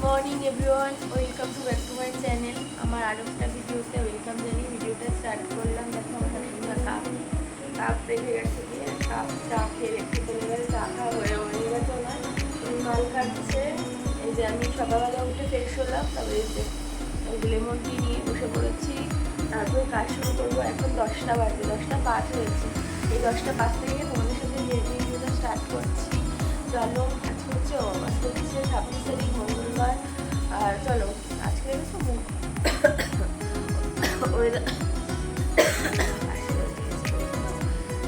Morning everyone, welcome to back to my channel. আমার আরও একটা ভিডিওতে ওয়েলকাম জানিয়ে ভিডিওটা স্টার্ট করলাম। দেখো আমার শাশুড়িমা কাপ রেখে গেছে, দিয়ে কাপ চা খেয়ে রেখে চলে গেছে। চা খাওয়া হয়ে গেছে না, মাল কাটছে। এই যে আমি সকালবেলা উঠে ফ্রেশ হলাম, তারপরে এই যে লেমন টি নিয়ে বসে পড়েছি। তারপরে কাজ শুরু করবো। এখন 10টা বাজে, 10টা 5 হয়েছে। এই 10টা 5 থেকে তোমাদের সাথে ভিডিওটা স্টার্ট করছি। চলো, আজকে হচ্ছে 26 তারিখ মঙ্গলবার। আর চলো আজকে দেখো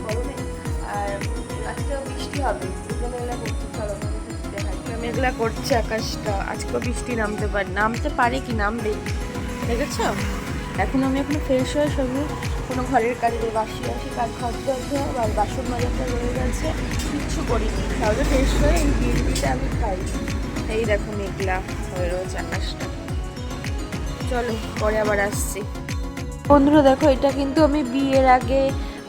গরমে, আর আজকে বৃষ্টি হবে। মেঘলা করছে, চলো মেঘলা করছে আকাশটা। আজকেও বৃষ্টি নামতে পারে কি নামবে, দেখেছ? এখন আমি ফ্রেশ হয়ে সবই কোনো ঘরের কাজে বাসি কাজ ঘর ধরতে আর বাসন মাজাটা রয়ে গেছে, কিচ্ছু করিনি। তাহলে ফ্রেশ হয়ে এই বিরিয়ানিটা আমি খাই। এই দেখো মেঘলা হয়ে রয়েছে আকাশটা। চলো পরে আবার আসছি। বন্ধুরা দেখো, এটা কিন্তু আমি বিয়ের আগে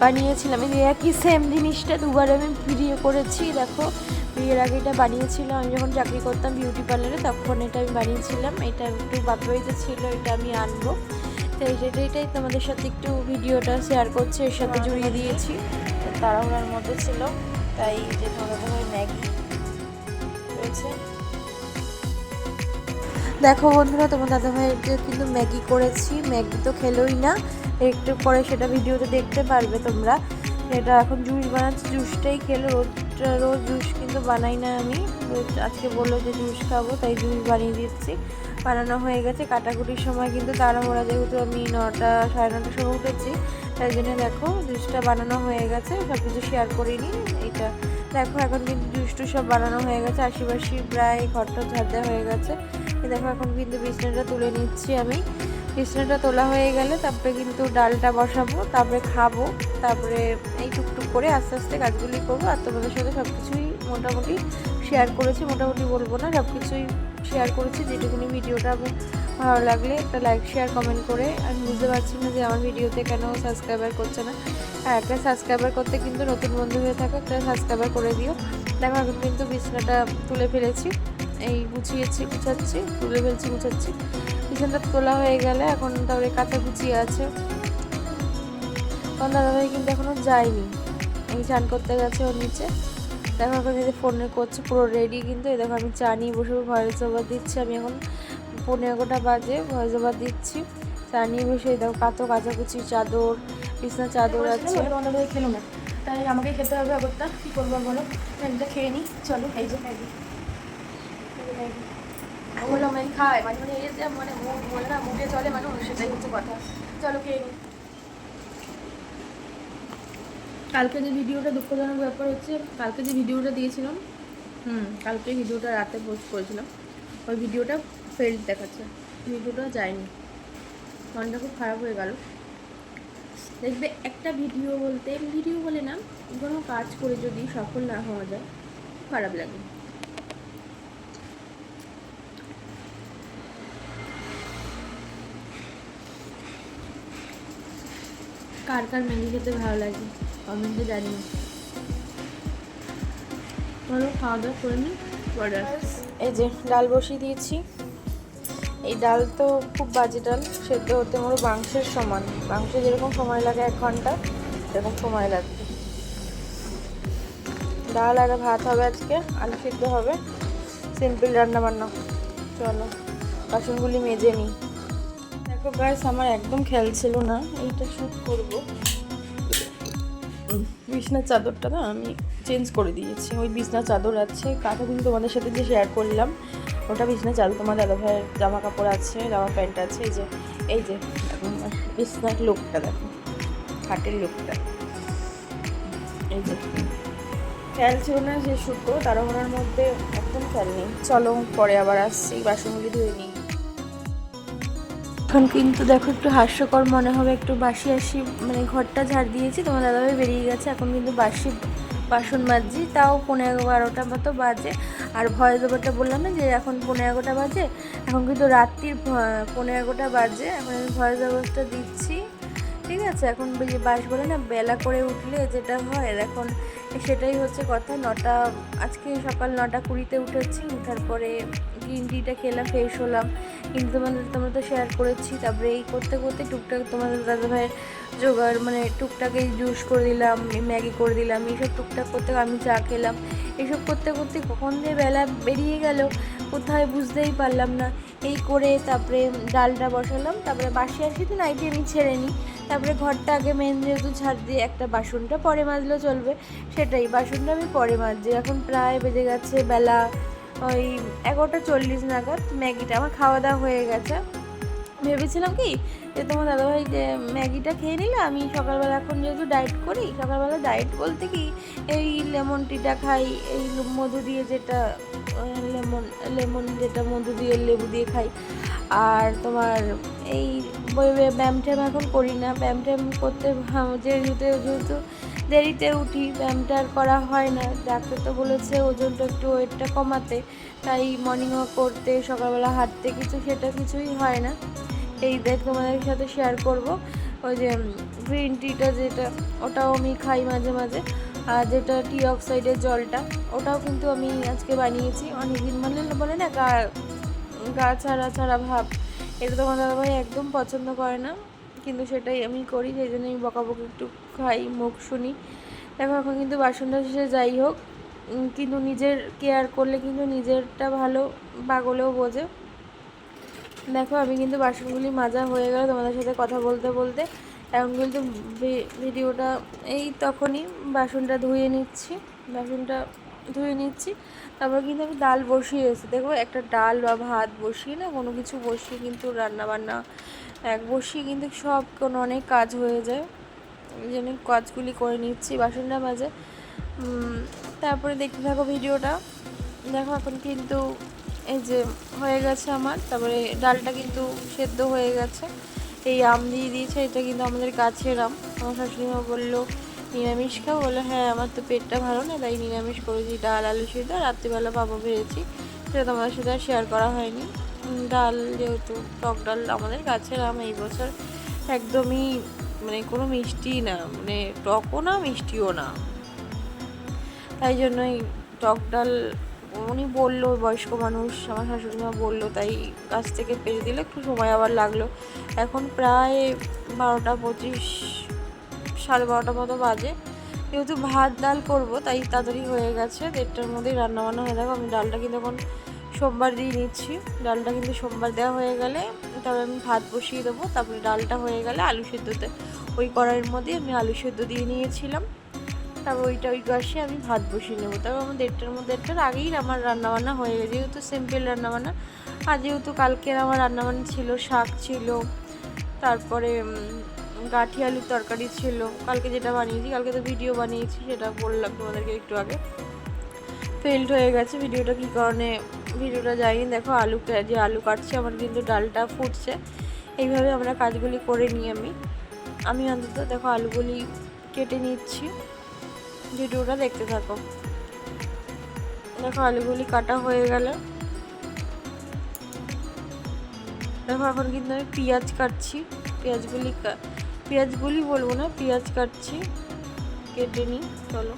বানিয়েছিলাম। এই একই সেম জিনিসটা দুবার আমি ভিডিও করেছি। দেখো, বিয়ের আগে এটা বানিয়েছিলাম আমি যখন চাকরি করতাম বিউটি পার্লারে, তখন এটা আমি বানিয়েছিলাম। এটা একটু বাপবাড়িতে ছিল, এটা আমি আনবো। তো এটাই তোমাদের সাথে একটু ভিডিওটা শেয়ার করছি, এর সাথে জড়িয়ে দিয়েছি। তাড়াহুড়ার মধ্যে ছিল, তাই যে তোমাদের ম্যাগি রয়েছে। দেখো বন্ধুরা, তোমার দাদাভাইয়ের কিন্তু ম্যাগি করেছি। ম্যাগি তো খেলোই না, একটু পরে সেটা ভিডিওতে দেখতে পারবে তোমরা। এটা এখন জুস বানাচ্ছি, জুসটাই খেলো। রোজ জুস কিন্তু বানাই না আমি। আজকে বললো যে জুস খাবো, তাই জুস বানিয়ে দিচ্ছি। বানানো হয়ে গেছে। কাটাকুটির সময় কিন্তু তাড়াহুড়া, যেহেতু আমি 9টা 9:30 সময় উঠেছি, তাই জন্য দেখো জুসটা বানানো হয়ে গেছে। সব কিছু শেয়ার করিনি। এইটা দেখো, এখন কিন্তু জুস টুস সব বানানো হয়ে গেছে। আশিপাশি প্রায় ঘরটা ঝাড় দেওয়া হয়ে গেছে। দেখো, এখন কিন্তু বিছানাটা তুলে নিচ্ছি আমি। বিছানাটা তোলা হয়ে গেলে তারপরে কিন্তু ডালটা বসাবো, তারপরে খাবো। তারপরে এই টুকটুক করে আস্তে আস্তে কাজগুলি করবো। আর তোমাদের সাথে সব কিছুই মোটামুটি শেয়ার করেছি। মোটামুটি বলবো না, সব কিছুই শেয়ার করেছি। যেটুকুনি ভিডিওটা ভালো লাগলে একটা লাইক শেয়ার কমেন্ট করে। আমি বুঝতে পারছি না যে আমার ভিডিওতে কেন সাবস্ক্রাইবার করছে না। আর একটা সাবস্ক্রাইবার করতে কিন্তু নতুন বন্ধু হয়ে থাকে, একটা সাবস্ক্রাইবার করে দিও। দেখো, এখন কিন্তু বিছানাটা তুলে ফেলেছি। এই গুছাচ্ছি, তুলে ফেলছি, গুছাচ্ছি। বিছানাটা তোলা হয়ে গেলে এখন তারপরে কাচাকুচি আছে। তখন দাদাভাই কিন্তু এখনও যায়নি, এই চান করতে গেছে ওর নিচে। দেখো, এখন এই যে ফোনে করছে, পুরো রেডি কিন্তু। এই দেখো, আমি চা নিয়ে বসে ভয়েস ওভার দিচ্ছি। আমি এখন 11:15 বাজে, ভয়েস ওভার দিচ্ছি। চা নিয়ে বসে দেখো, কাচাকুচি, চাদর, বিছানা চাদর আছে। দাদাভাই খেলো না, তাই আমাকে খেতে হবে। অগত্যা কী করবো বলো, এটা খেয়ে নিই। চলো, এই যে ম্যাগি বললাম আমি খাই, মাঝে এই যে বলে না মুখে চলে মানুষ, সেটাই হচ্ছে কথা। চলো খেয়ে নিই। কালকে যে ভিডিওটা, দুঃখজনক ব্যাপার হচ্ছে, কালকে যে ভিডিওটা দিয়েছিলাম, কালকে ভিডিওটা রাতে পোস্ট করেছিলাম, ওই ভিডিওটা ফেল দেখাচ্ছে, ভিডিওটা যায়নি। মনটা খুব খারাপ হয়ে গেল। দেখবে, একটা ভিডিও বলে না, কোনো কাজ করে যদি সফল না হওয়া যায়, খারাপ লাগে। কার কার ম্যাগি খেতে ভালো লাগে কমেন্টে জানিও। চলো খাওয়া দাওয়া করে নিই। এই যে ডাল বসিয়ে দিয়েছি। এই ডাল তো খুব বাজে ডাল, সেদ্ধ হতে আমার মাংসের সমান। মাংস যেরকম সময় লাগে 1 ঘন্টা, এরকম সময় লাগবে। ডাল আর ভাত হবে আজকে, আলু সিদ্ধ হবে, সিম্পল রান্না বান্না। চলো বাসনগুলি মেজে নিই। দেখো গাইস, আমার একদম খেয়াল ছিল না এইটা শ্যুট করবো। বিছনার চাদরটা না আমি চেঞ্জ করে দিয়েছি। ওই বিছনার চাদর আছে, কাঁথা কিন্তু তোমাদের সাথে যে শেয়ার করলাম, ওটা বিছনার চাদর। তোমার দাদাভাইয়ের জামা কাপড় আছে, জামা প্যান্ট আছে। এই যে বিছনার লুকটা দেখো, খাটের লুকটা। এই যে খেয়াল ছিল না যে শ্যুট করবো, তাড়াহুড়ার মধ্যে একদম খেয়াল নেই। চলো পরে আবার আসছি, বাসনগুলি ধুয়ে নিই। এখন কিন্তু দেখো, একটু হাস্যকর মনে হবে, একটু বাসি ঘরটা ঝাড় দিয়েছি, তোমার দাদাভাই বেরিয়ে গেছে। এখন কিন্তু বাসি বাসন মাজছি, তাও 11:30 মতো বাজে। আর ভয়েস ওভারটা বললাম না যে এখন 11:15 বাজে, এখন কিন্তু রাত্রির 11:15 বাজে। এখন আমি ভয়েস ওভারটা দিচ্ছি, ঠিক আছে? এখন বাস বলে না, বেলা করে উঠলে যেটা হয়, এখন সেটাই হচ্ছে কথা। আজকে সকাল 9:20 উঠেছি। উঠার পরে গ্রিন টিটা খেলাম, ফ্রেশ হলাম, কিন্তু তোমরা তো শেয়ার করেছি। তারপরে এই করতে করতে টুকটাক তোমাদের দাদাভাইয়ের জোগাড়, মানে টুকটাক এই জুস করে দিলাম, ম্যাগি করে দিলাম, এইসব টুকটাক করতে আমি চা খেলাম। এইসব করতে করতে কখন দিয়ে বেলা বেরিয়ে গেল কোথায় বুঝতেই পারলাম না। এই করে তারপরে ডালটা বসালাম, তারপরে বাসি আসিতে নাইটি আমি ছেড়ে নিই। তারপরে ঘরটা আগে মেন যেহেতু ঝাড় দিয়ে, একটা বাসনটা পরে মাজলেও চলবে, সেটাই বাসনটা আমি পরে মাজছি। এখন প্রায় বেজে গেছে বেলা ওই 11:40 নাগাদ। ম্যাগিটা আমার খাওয়া দাওয়া হয়ে গেছে। ভেবেছিলাম কি যে তোমার দাদাভাই যে ম্যাগিটা খেয়ে নিলে, আমি সকালবেলা এখন যেহেতু ডায়েট করি, সকালবেলা ডায়েট বলতে কি এই লেমন টিটা খাই, এই মধু দিয়ে যেটা লেমন যেটা মধু দিয়ে লেবু দিয়ে খাই। আর তোমার এই ব্যায়াম ট্যাম এখন করি না, ব্যায়াম ট্যাম করতে যেহেতু দেরিতে উঠি, ব্যায়ামটা আর করা হয় না। ডাক্তার তো বলেছে ওজনটা একটু ওয়েটটা কমাতে, তাই মর্নিং ওয়াক করতে, সকালবেলা হাঁটতে সেটা কিছুই হয় না। এই দেখ তোমাদের সাথে শেয়ার করব, ওই যে গ্রিন টিটা যেটা, ওটাও আমি খাই মাঝে মাঝে। আর যেটা টি অক্সাইডের জলটা, ওটাও কিন্তু আমি আজকে বানিয়েছি। অনেকদিন বলে না গা ছাড়া ছাড়া ভাব, এটা তোমার দাদাভাই একদম পছন্দ করে না, কিন্তু সেটাই আমি করি, সেই জন্য আমি বকাবকি একটু খাই, মুখ শুনি। দেখো এখন কিন্তু বাসনটা শেষে যাই হোক, কিন্তু নিজের কেয়ার করলে কিন্তু নিজেরটা ভালো পাগলেও বোঝে। দেখো আমি কিন্তু বাসনগুলি মাজা হয়ে গেল তোমাদের সাথে কথা বলতে বলতে। এখন কিন্তু ভিডিওটা এই তখনই বাসনটা ধুয়ে নিচ্ছি। তারপর কিন্তু আমি ডাল বসিয়েছি। দেখো একটা ডাল বা ভাত বসিয়ে না, কোনো কিছু বসিয়ে কিন্তু রান্নাবান্না বসিয়ে কিন্তু সব অনেক কাজ হয়ে যায়। এই জন্য কাজগুলি করে নিচ্ছি বাসনটা মাঝে। তারপরে দেখতে থাকো ভিডিওটা। দেখো এখন কিন্তু এই যে হয়ে গেছে আমার, তারপরে ডালটা কিন্তু সেদ্ধ হয়ে গেছে। এই আম দিয়ে দিয়েছে, এটা কিন্তু আমাদের গাছের আম। আমার শাশুড়িমা বললো নিরামিষ খাও, বলে হ্যাঁ আমার তো পেটটা ভালো না, তাই নিরামিষ করেছি, ডাল আলু সেদ্ধ। রাত্রিবেলা পাবো ভেবেছি, সেটা তোমাদের সাথে আর শেয়ার করা হয়নি। ডাল যেহেতু টক ডাল, আমাদের গাছের আম এই বছর একদমই মানে কোনো মিষ্টি না, মানে টকও না মিষ্টিও না, তাই জন্যই টক ডাল উনি বললো, বয়স্ক মানুষ আমার শাশুড়িমা বললো, তাই গাছ থেকে পেরে দিলে একটু সময় আবার লাগলো। এখন প্রায় 12:25, 12:30 মতো বাজে। যেহেতু ভাত ডাল করবো তাই তাড়াতাড়ি হয়ে গেছে, 1:30টার মধ্যেই রান্নাবান্না হয়ে যাবে। আমি ডালটা কিন্তু এখন সোমবার দিয়ে নিচ্ছি। ডালটা কিন্তু সোমবার দেওয়া হয়ে গেলে তবে আমি ভাত বসিয়ে দেবো। তারপরে ডালটা হয়ে গেলে আলু সেদ্ধতে, ওই কড়াইয়ের মধ্যে আমি আলু সেদ্ধ দিয়ে নিয়েছিলাম, তারপর ওই গাছে আমি ভাত বসিয়ে নেবো। তারপর আমার 1:30টার আগেই আমার রান্নাবান্না হয়ে গেছে, যেহেতু সিম্পল রান্নাবান্না। আর যেহেতু কালকের আমার রান্নাবান্না ছিল, শাক ছিল, তারপরে গাঠি আলুর তরকারি ছিল, কালকে যেটা বানিয়েছি, কালকে তো ভিডিও বানিয়েছি, সেটা বললাম তোমাদেরকে একটু আগে। ফেল্ড হয়ে গেছে ভিডিওটা, কী কারণে ভিডিওটা যায়নি। দেখো আলু কাটছে, আমার কিন্তু ডালটা ফুটছে। এইভাবে আমরা কাজগুলি করে নিই। আমি অন্তত দেখো আলুগুলি কেটে নিচ্ছি, ভিডিওটা দেখতে থাকো। দেখো আলুগুলি কাটা হয়ে গেল। দেখো এখন কিন্তু আমি পেঁয়াজ কাটছি, পেঁয়াজগুলি বলবো না, পেঁয়াজ কাটছি, কেটে নিই, চলো।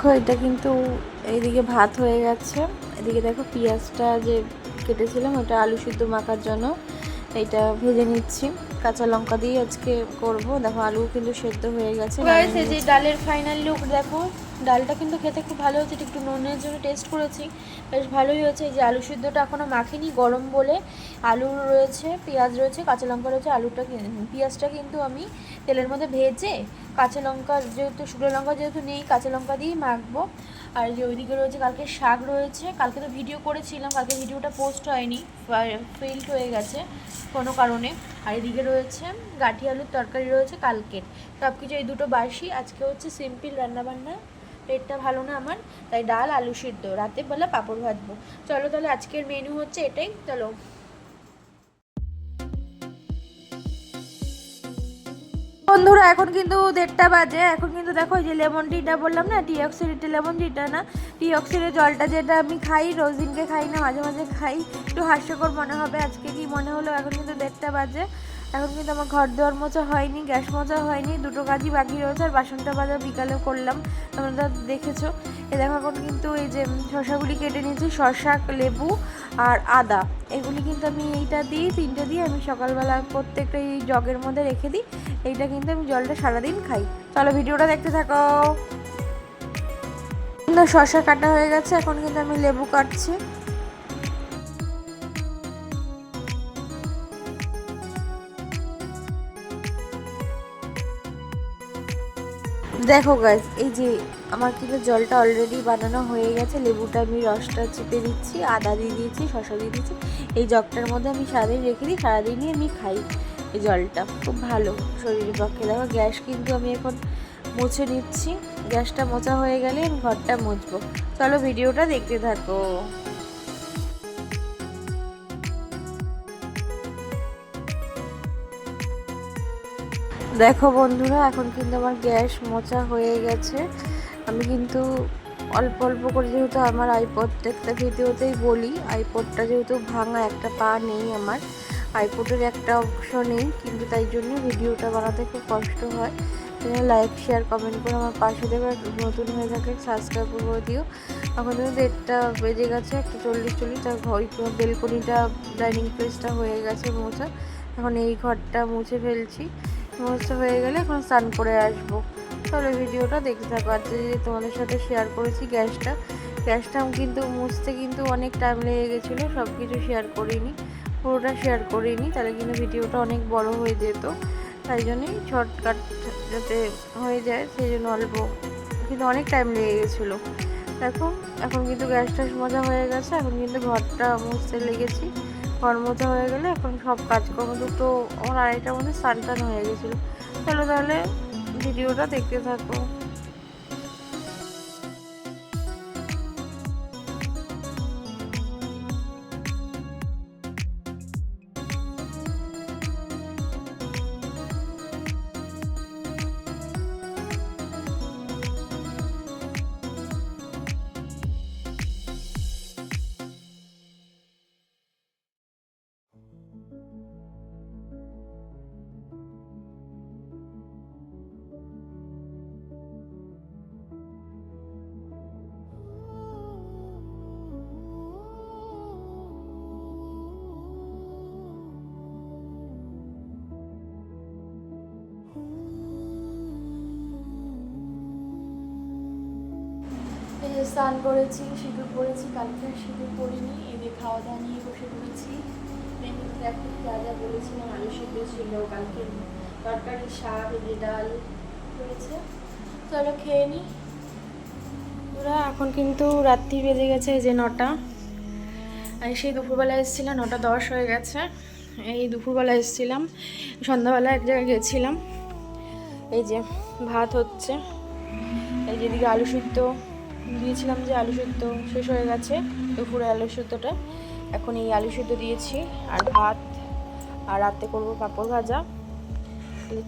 দেখো এটা কিন্তু এইদিকে ভাত হয়ে গেছে, এদিকে দেখো পেঁয়াজটা যে কেটেছিলাম ওটা আলু সিদ্ধ মাখার জন্য এটা ভেজে নিচ্ছি, কাঁচা লঙ্কা দিয়ে আজকে করব। দেখো আলু কিন্তু সেদ্ধ হয়ে গেছে। এই যে ডালের ফাইনাল লুক দেখো, ডালটা কিন্তু খেতে খুব ভালো হয়েছে, একটু নুনের জন্য টেস্ট করেছি, বেশ ভালোই হয়েছে। এই যে আলু সিদ্ধটা এখনও মাখিনি, গরম বলে আলু রয়েছে, পেঁয়াজ রয়েছে, কাঁচা লঙ্কা রয়েছে। পেঁয়াজটা কিন্তু আমি তেলের মধ্যে ভেজে, কাঁচা লঙ্কা যেহেতু শুকনো লঙ্কা যেহেতু নেই, কাঁচা লঙ্কা দিয়েই মাখবো। আর যে ওইদিকে রয়েছে কালকে শাক রয়েছে, কালকে তো ভিডিও করেছিলাম, কালকে ভিডিওটা পোস্ট হয়নি, ফেইল্ড হয়ে গেছে কোনো কারণে। আর এদিকে রয়েছে গাঠি আলুর তরকারি রয়েছে কালকের, সব কিছু এই দুটো বাসি। আজকে হচ্ছে সিম্পল রান্নাবান্না, পেটটা ভালো না আমার, তাই ডাল আলু সিদ্ধ, রাতে বেলা পাঁপড় ভাজবো। চলো তাহলে আজকের মেনু হচ্ছে এটাই। চলো বন্ধুরা, এখন কিন্তু 1:30 বাজে। এখন কিন্তু দেখো যে লেমন টিটা বললাম না, টি অক্সিডেন্টের লেমন টিটা না, টি অক্সিডের জলটা যেটা আমি খাই, রোজ দিনকে খাই না, মাঝে মাঝে খাই, একটু হাস্যকর মনে হবে আজকে কি মনে হলো। এখন কিন্তু 1:30 বাজে। এখন কিন্তু আমার ঘর দেওয়ার মোছা হয়নি, গ্যাস মোছা হয়নি, দুটো কাজই বাকি রয়েছে। আর বাসনটা বাজার বিকালে করলাম, তোমরা দেখেছো। এ দেখো এখন কিন্তু এই যে শশাগুলি কেটে নিয়েছি, শশা, লেবু আর আদা, এগুলি কিন্তু আমি এইটা দিই, 3টে দিয়ে আমি সকালবেলা প্রত্যেকটা এই জগের মধ্যে রেখে দিই। এইটা কিন্তু আমি জলটা সারাদিন খাই। চলো ভিডিওটা দেখতে থাকো। শশা কাটা হয়ে গেছে, এখন কিন্তু আমি লেবু কাটছি। দেখো গাইস, এই যে আমার কিন্তু জলটা অলরেডি বানানো হয়ে গেছে, লেবুটা আমি রসটা চিপে দিচ্ছি, আদা দিয়ে দিয়েছি, শসা দিয়ে দিয়েছি। এই জগটার মধ্যে আমি সারাদিন রেখে দিই, সারাদিনই আমি খাই এই জলটা, খুব ভালো শরীরের পক্ষে। দেখো গ্যাস কিন্তু আমি এখন মুছে নিচ্ছি, গ্যাসটা মোছা হয়ে গেলে আমি ঘরটা মুছবো। চলো ভিডিওটা দেখতে থাকো। দেখো বন্ধুরা, এখন কিন্তু আমার গ্যাস মোছা হয়ে গেছে। আমি কিন্তু অল্প অল্প করে, যেহেতু আমার প্রত্যেকটা ভিডিওতেই বলি, আইপডটা যেহেতু ভাঙা, একটা পা নেই আমার, আইপডের একটা অংশ নেই, কিন্তু তাই জন্য ভিডিওটা বানাতে খুব কষ্ট হয়। লাইক শেয়ার কমেন্ট করে আমার পাশে দেবে, নতুন হয়ে থাকে সাবস্ক্রাইব করে দিও। এখন কিন্তু 1:30 বেজে গেছে, একটা 40 তার বেলকনিটা, ডাইনিং প্লেসটা হয়ে গেছে মোছা। এখন এই ঘরটা মুছে ফেলছি, মুছতে হয়ে গেলে এখন স্নান করে আসবো। তাহলে ভিডিওটা দেখতে থাকো। আর যে তোমাদের সাথে শেয়ার করেছি গ্যাসটা কিন্তু মুছতে কিন্তু অনেক টাইম লেগে গেছিলো, সব কিছু শেয়ার করিনি, পুরোটা শেয়ার করিনি, তাহলে কিন্তু ভিডিওটা অনেক বড় হয়ে যেত। তাই জন্যই শর্টকাট যাতে হয়ে যায়, সেই জন্য অল্প, কিন্তু অনেক টাইম লেগে গেছিলো। দেখো এখন কিন্তু গ্যাস ট্যাস মোছা হয়ে গেছে, এখন কিন্তু ঘরটা মুছতে লেগেছি। ঘর মোছা হয়ে গেলে এখন সব কাজকর্ম, দুটো আমার 2:30টার মধ্যে স্নান টান হয়ে গেছিলো। চলো তাহলে ভিডিওটা দেখতে থাকো। স্নান করেছি, সিঁদুর পরেছি, কালকে সিঁদুর পরিনি, এদের খাওয়া দাওয়া নিয়ে বসে পড়েছি। মেনুতে দেখো যা যা বলেছিলাম, আলু সিদ্ধ ছিল, কালকে তরকারি, শাক, এদের ডাল রয়েছে। চলো খেয়ে নিই। ওরা এখন কিন্তু রাত্রি বেজে গেছে, এই যে 9টা। আর সেই দুপুরবেলা এসেছিলাম, 9:10 হয়ে গেছে। এই দুপুরবেলা এসেছিলাম, সন্ধ্যাবেলা এক জায়গায় গেছিলাম। এই যে ভাত হচ্ছে, এই যেদিকে আলু সিদ্ধ দিয়েছিলাম, যে আলু সিদ্ধ শেষ হয়ে গেছে, দুপুরে আলু সিদ্ধটা, এখন এই আলু সিদ্ধ দিয়েছি আর ভাত। আর রাতে করবো পাঁপড় ভাজা।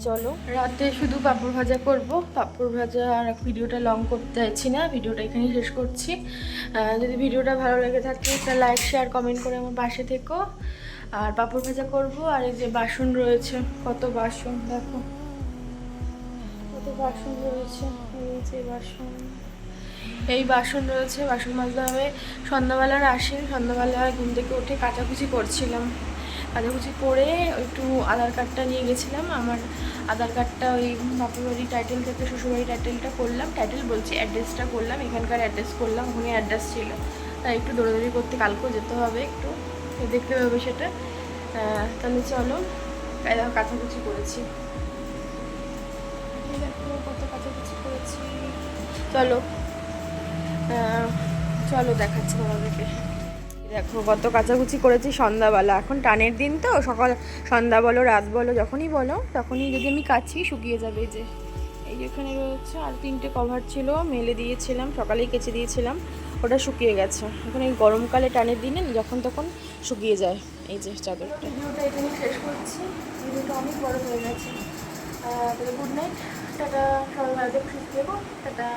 চলো রাতে শুধু পাঁপড় ভাজা করব, পাঁপড় ভাজা। আর ভিডিওটা লং করতে চাইছি না, ভিডিওটা এখানেই শেষ করছি। যদি ভিডিওটা ভালো লেগে থাকে একটা লাইক শেয়ার কমেন্ট করে আমার পাশে থেকো। আর পাঁপড় ভাজা করব। আর এই যে বাসন রয়েছে, কত বাসন দেখো, কত বাসন রয়েছে, এই যে বাসন, এই বাসন রয়েছে, বাসন মাজতে হবে। সন্ধ্যাবেলার আসেন, সন্ধ্যাবেলায় ঘুম থেকে উঠে কাচাকুচি করছিলাম, কাচাকুচি করে একটু আধার কার্ডটা নিয়ে গেছিলাম। আমার আধার কার্ডটা ওই বাপের বাড়ি টাইটেল থেকে শ্বশুরবাড়ি টাইটেলটা করলাম, টাইটেল বলছি অ্যাড্রেসটা করলাম, এখানকার অ্যাড্রেস করলাম, ওখানে অ্যাড্রেস ছিল, তাই একটু দৌড়াদৌড়ি করতে কালকেও যেতে হবে, একটু দেখতে হবে সেটা। তাহলে চলো, কাচাকুচি করেছি, দেখো কত কাচাকুচি করেছি। চলো চলো দেখাচ্ছি তোমাদেরকে। দেখো কত কাচাকুচি করেছি সন্ধ্যাবেলা, এখন টানের দিন তো, সকাল সন্ধ্যা বলো রাত বলো যখনই বলো তখনই যদি আমি কাছি শুকিয়ে যাবে। এই যে এখানে রয়েছে আর 3টে কভার ছিল, মেলে দিয়েছিলাম, সকালেই কেচে দিয়েছিলাম, ওটা শুকিয়ে গেছে। এখন এই গরমকালে টানের দিনে যখন তখন শুকিয়ে যায়। এই যে চাদরটা। ভিডিওটা এখানে শেষ করছি, ভিডিওটা অনেক বড় হয়ে গেছে। তাহলে গুড নাইট, টাটা, সবাই ভালো থেকো, সুস্থ থেকো, টাটা।